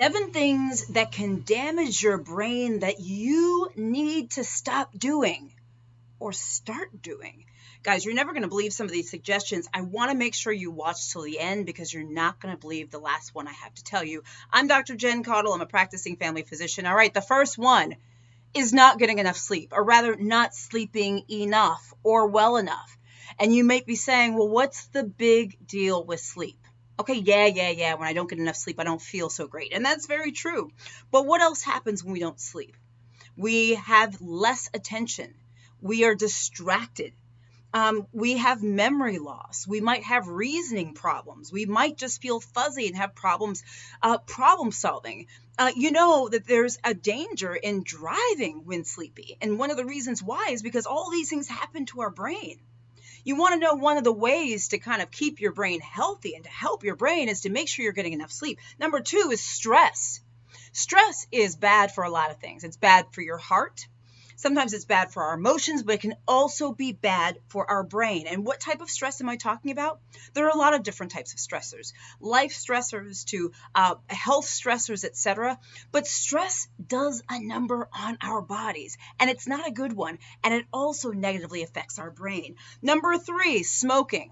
7 things that can damage your brain that you need to stop doing or start doing. Guys, you're never going to believe some of these suggestions. I want to make sure you watch till the end because you're not going to believe the last one I have to tell you. I'm Dr. Jen Caudle. I'm a practicing family physician. All right, the first one is not getting enough sleep, or rather not sleeping enough or well enough. And you may be saying, well, what's the big deal with sleep? Okay, yeah. When I don't get enough sleep, I don't feel so great. And that's very true. But what else happens when we don't sleep? We have less attention. We are distracted. We have memory loss. We might have reasoning problems. We might just feel fuzzy and have problems problem solving. You know that there's a danger in driving when sleepy. And one of the reasons why is because all these things happen to our brain. You want to know one of the ways to kind of keep your brain healthy and to help your brain is to make sure you're getting enough sleep. Number 2 is stress. Stress is bad for a lot of things. It's bad for your heart. Sometimes it's bad for our emotions, but it can also be bad for our brain. And what type of stress am I talking about? There are a lot of different types of stressors, life stressors to health stressors, etc. But stress does a number on our bodies, and it's not a good one. And it also negatively affects our brain. Number 3, smoking.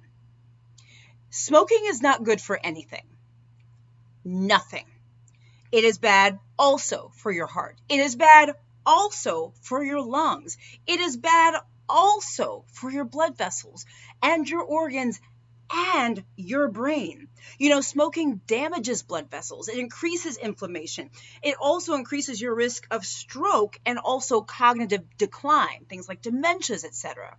Smoking is not good for anything. Nothing. It is bad also for your heart. It is bad also for your lungs. It is bad also for your blood vessels and your organs and your brain. You know, smoking damages blood vessels. It increases inflammation. It also increases your risk of stroke and also cognitive decline, things like dementias, etc.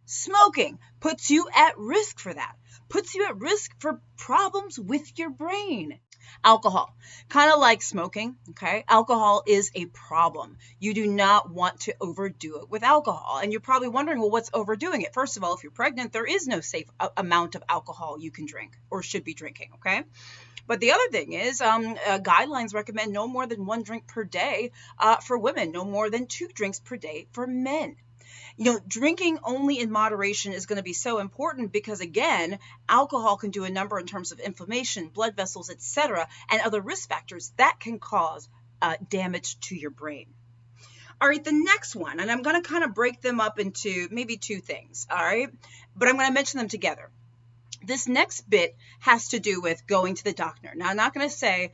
Smoking puts you at risk for that, puts you at risk for problems with your brain. Alcohol, kind of like smoking, okay? Alcohol is a problem. You do not want to overdo it with alcohol. And you're probably wondering, well, what's overdoing it? First of all, if you're pregnant, there is no safe amount of alcohol you can drink or should be drinking, okay? But the other thing is guidelines recommend no more than 1 drink per day for women, no more than 2 drinks per day for men. You know, drinking only in moderation is going to be so important because, again, alcohol can do a number in terms of inflammation, blood vessels, etc., and other risk factors that can cause damage to your brain. All right, the next one, and I'm going to kind of break them up into maybe 2 things, all right? But I'm going to mention them together. This next bit has to do with going to the doctor. Now, I'm not going to say,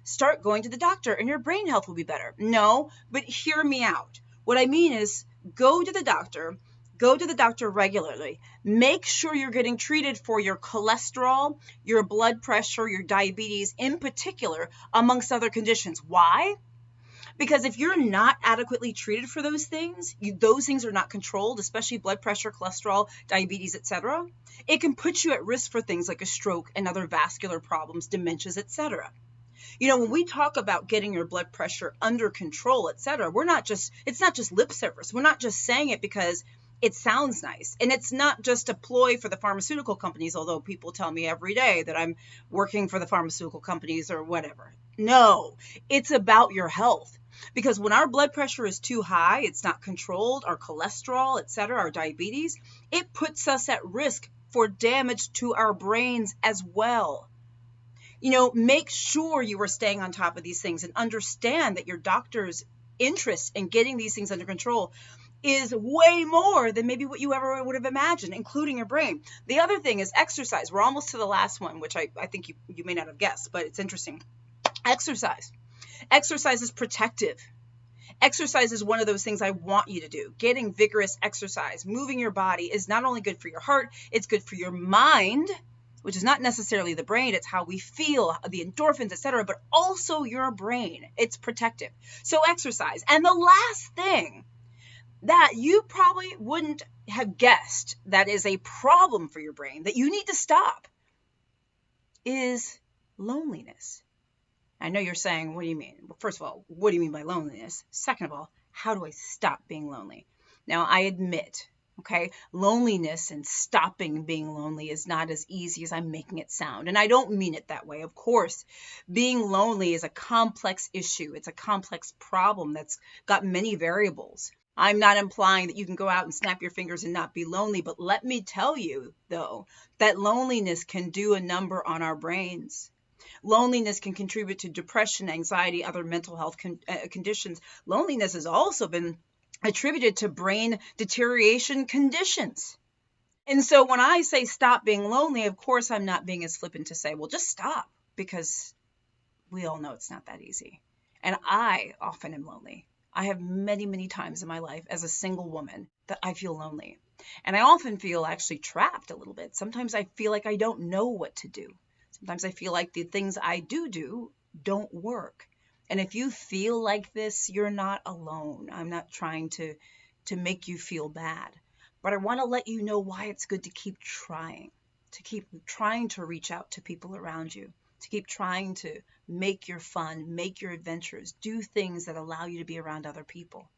start going to the doctor and your brain health will be better. No, but hear me out. What I mean is go to the doctor regularly. Make sure you're getting treated for your cholesterol, your blood pressure, your diabetes in particular, amongst other conditions. Why? Because if you're not adequately treated for those things are not controlled, especially blood pressure, cholesterol, diabetes, etc. It can put you at risk for things like a stroke and other vascular problems, dementias, etc. You know, when we talk about getting your blood pressure under control, etc., it's not just lip service. We're not just saying it because it sounds nice. And it's not just a ploy for the pharmaceutical companies, although people tell me every day that I'm working for the pharmaceutical companies or whatever. No, it's about your health. Because when our blood pressure is too high, it's not controlled, our cholesterol, etc., our diabetes, it puts us at risk for damage to our brains as well. You know, make sure you are staying on top of these things and understand that your doctor's interest in getting these things under control is way more than maybe what you ever would have imagined, including your brain. The other thing is exercise. We're almost to the last one, which I think you may not have guessed, but it's interesting. Exercise. Exercise is protective. Exercise is one of those things I want you to do. Getting vigorous exercise, moving your body is not only good for your heart, it's good for your mind, which is not necessarily the brain, it's how we feel, the endorphins, etc., but also your brain. It's protective. So exercise. And the last thing that you probably wouldn't have guessed that is a problem for your brain that you need to stop is loneliness. I know you're saying, what do you mean? Well, first of all, what do you mean by loneliness? Second of all, how do I stop being lonely? Now, I admit, okay, loneliness and stopping being lonely is not as easy as I'm making it sound. And I don't mean it that way. Of course, being lonely is a complex issue. It's a complex problem that's got many variables. I'm not implying that you can go out and snap your fingers and not be lonely, but let me tell you, though, that loneliness can do a number on our brains. Loneliness can contribute to depression, anxiety, other mental health conditions. Loneliness has also been attributed to brain deterioration conditions. And so when I say stop being lonely, of course, I'm not being as flippant to say, well, just stop, because we all know it's not that easy. And I often am lonely. I have many, many times in my life as a single woman that I feel lonely. And I often feel actually trapped a little bit. Sometimes I feel like I don't know what to do. Sometimes I feel like the things I do don't work. And if you feel like this, you're not alone. I'm not trying to make you feel bad. But I want to let you know why it's good to keep trying to reach out to people around you, to keep trying to make your fun, make your adventures, do things that allow you to be around other people.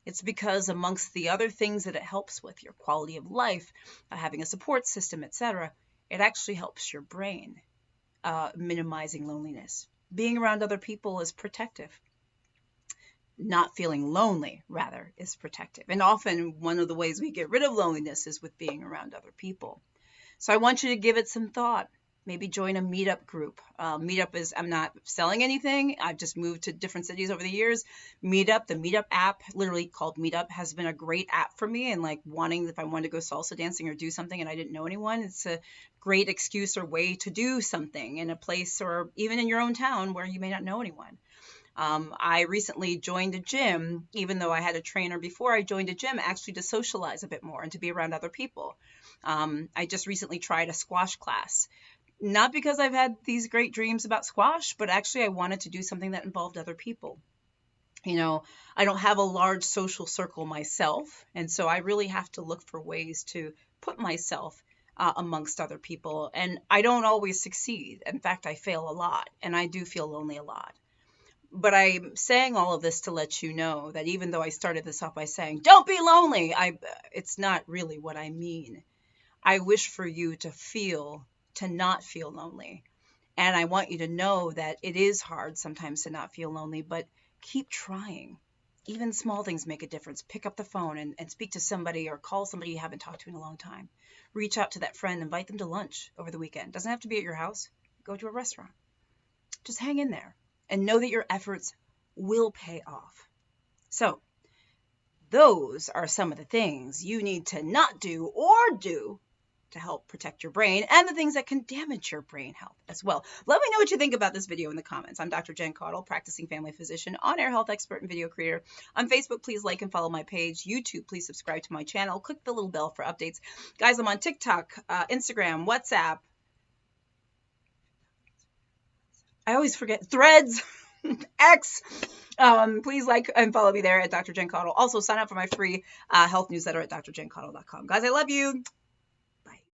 It's because amongst the other things that it helps with, your quality of life, having a support system, etc., it actually helps your brain, minimizing loneliness. Being around other people is protective. Not feeling lonely, rather, is protective. And often one of the ways we get rid of loneliness is with being around other people. So I want you to give it some thought. Maybe join a meetup group. Meetup is, I'm not selling anything. I've just moved to different cities over the years. Meetup, the Meetup app, literally called Meetup, has been a great app for me. And like if I wanted to go salsa dancing or do something and I didn't know anyone, it's a great excuse or way to do something in a place or even in your own town where you may not know anyone. I recently joined a gym, even though I had a trainer before. I joined a gym actually to socialize a bit more and to be around other people. I just recently tried a squash class. Not because I've had these great dreams about squash, but actually I wanted to do something that involved other people. You know, I don't have a large social circle myself, and so I really have to look for ways to put myself amongst other people. And I don't always succeed. In fact, I fail a lot, and I do feel lonely a lot. But I'm saying all of this to let you know that even though I started this off by saying, don't be lonely, it's not really what I mean. I wish for you to not feel lonely. And I want you to know that it is hard sometimes to not feel lonely, but keep trying. Even small things make a difference. Pick up the phone and speak to somebody, or call somebody you haven't talked to in a long time. Reach out to that friend, invite them to lunch over the weekend. Doesn't have to be at your house. Go to a restaurant. Just hang in there and know that your efforts will pay off. So those are some of the things you need to not do or do to help protect your brain, and the things that can damage your brain health as well. Let me know what you think about this video in the comments. I'm Dr. Jen Caudle, practicing family physician, on-air health expert, and video creator. On Facebook, please like and follow my page. YouTube, please subscribe to my channel. Click the little bell for updates. Guys, I'm on TikTok, Instagram, WhatsApp. I always forget. Threads, X. Please like and follow me there at Dr. Jen Caudle. Also, sign up for my free health newsletter at drjencaudle.com. Guys, I love you.